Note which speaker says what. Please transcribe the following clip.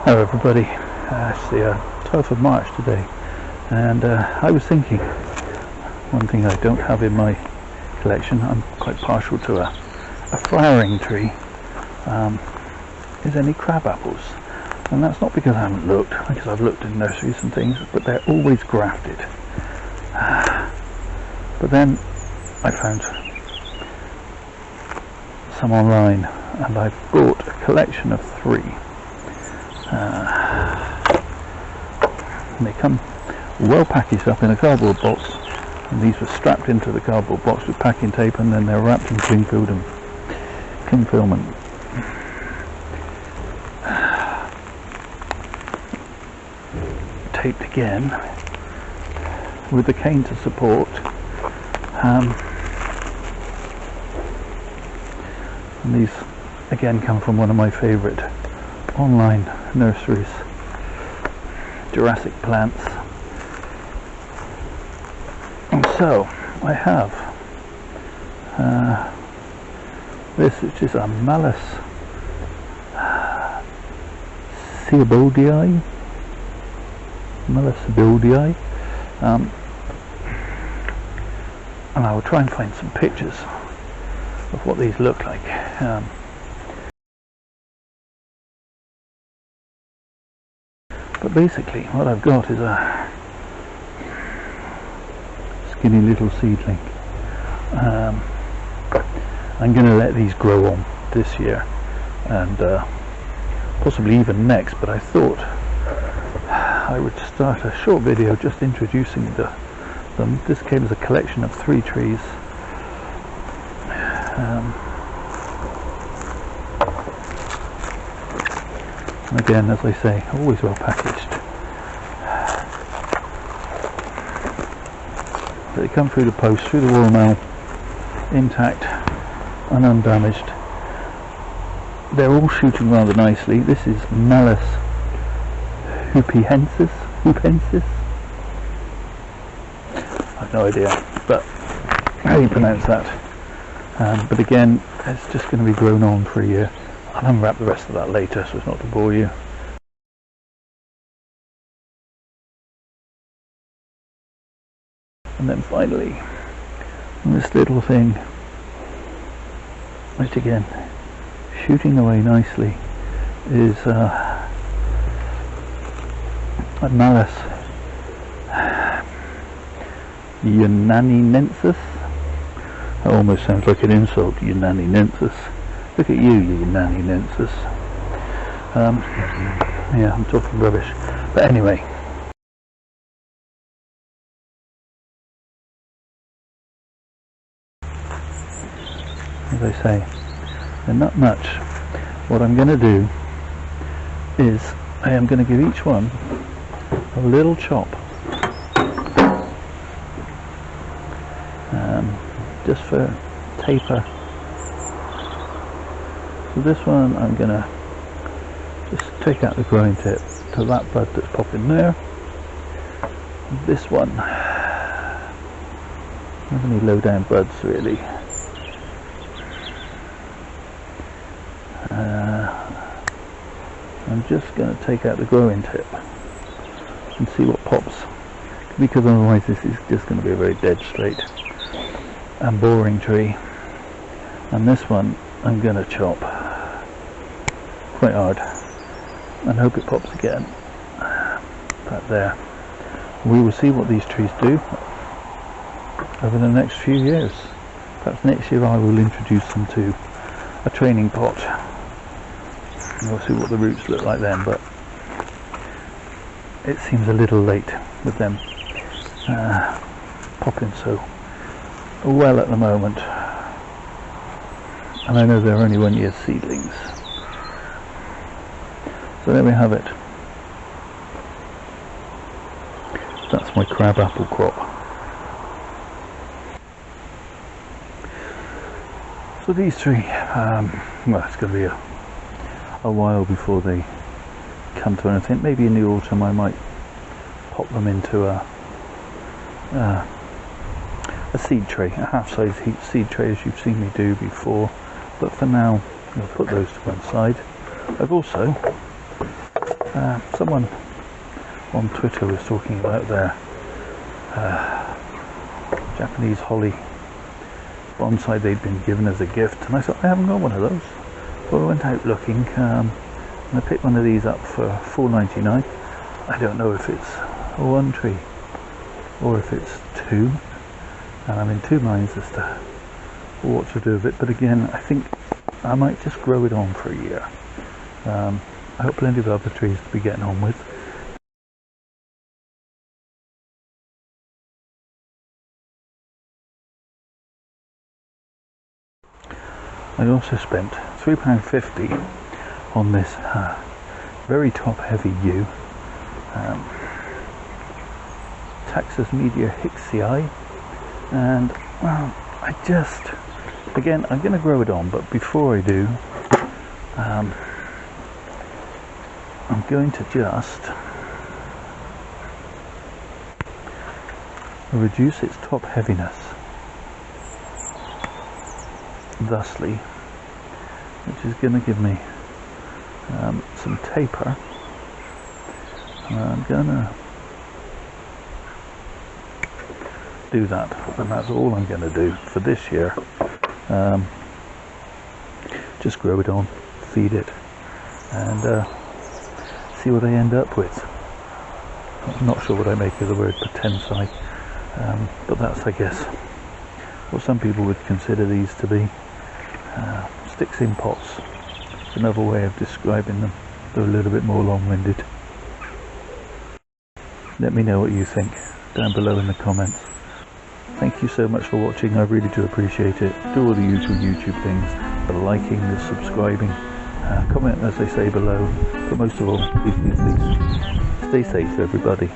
Speaker 1: Hello everybody, it's the 12th of March today, and I was thinking, one thing I don't have in my collection, I'm quite partial to a flowering tree, is any crab apples. And that's not because I haven't looked, because I've looked in nurseries and things, but they're always grafted. But then I found some online, and I bought a collection of 3. And they come well packaged up in a cardboard box, and these were strapped into the cardboard box with packing tape, and then they're wrapped in cling film and taped again with the cane to support. And these again come from one of my favourite online nurseries, Jurassic Plants. And so I have this, which is a Malus Sieboldii, and I will try and find some pictures of what these look like. But basically what I've got is a skinny little seedling. I'm going to let these grow on this year and possibly even next, but I thought I would start a short video just introducing them. This came as a collection of 3 trees. Again, as I say, always well packaged. They come through the post, through the Royal Mail, intact and undamaged. They're all shooting rather nicely. This is Malus hoopensis. I've no idea, but how you pronounce that. But again, it's just going to be grown on for a year. I'll unwrap the rest of that later, so as not to bore you. And then finally, this little thing, which again, shooting away nicely, is a Malus Unaninensis. That almost sounds like an insult, Unaninensis. Look at you, Unaninensis. Yeah, I'm talking rubbish. But anyway. As I say, they're not much. What I'm going to do is I am going to give each one a little chop, just for taper. So this one I'm going to just take out the growing tip to that bud that's popping there. This one, not any low down buds really. I'm just going to take out the growing tip and see what pops, because otherwise this is just going to be a very dead straight and boring tree. And this one I'm going to chop quite hard and hope it pops again. But there, we will see what these trees do over the next few years. Perhaps next year I will introduce them to a training pot. We'll see what the roots look like then, but it seems a little late with them popping so well at the moment. And I know they're only 1 year seedlings. So there we have it. That's my crab apple crop. So these 3, well, it's going to be a while before they come to anything. Maybe in the autumn I might pop them into a seed tray, a half-size seed tray, as you've seen me do before. But for now, I'll put those to one side. I've also Someone on Twitter was talking about their Japanese holly bonsai they'd been given as a gift, and I thought, I haven't got one of those. So I went out looking, and I picked one of these up for $4.99. I don't know if it's one tree or if it's two, and I'm in two minds as to what to do with it. But again, I think I might just grow it on for a year. I got plenty of other trees to be getting on with. I also spent £3.50 on this very top heavy yew, Taxus Media Hicksii, and well, again, I'm going to grow it on, but before I do, I'm going to just reduce its top heaviness, thusly, which is going to give me some taper. I'm going to do that, and that's all I'm going to do for this year. Just grow it on, feed it, and see what I end up with. I'm not sure what I make of the word potensai, but that's, I guess, what some people would consider these to be. Sticks in pots. It's another way of describing them. They're a little bit more long-winded. Let me know what you think down below in the comments. Thank you so much for watching. I really do appreciate it. Do all the usual YouTube things, the liking, the subscribing, comment as they say below, but most of all, please stay safe, everybody.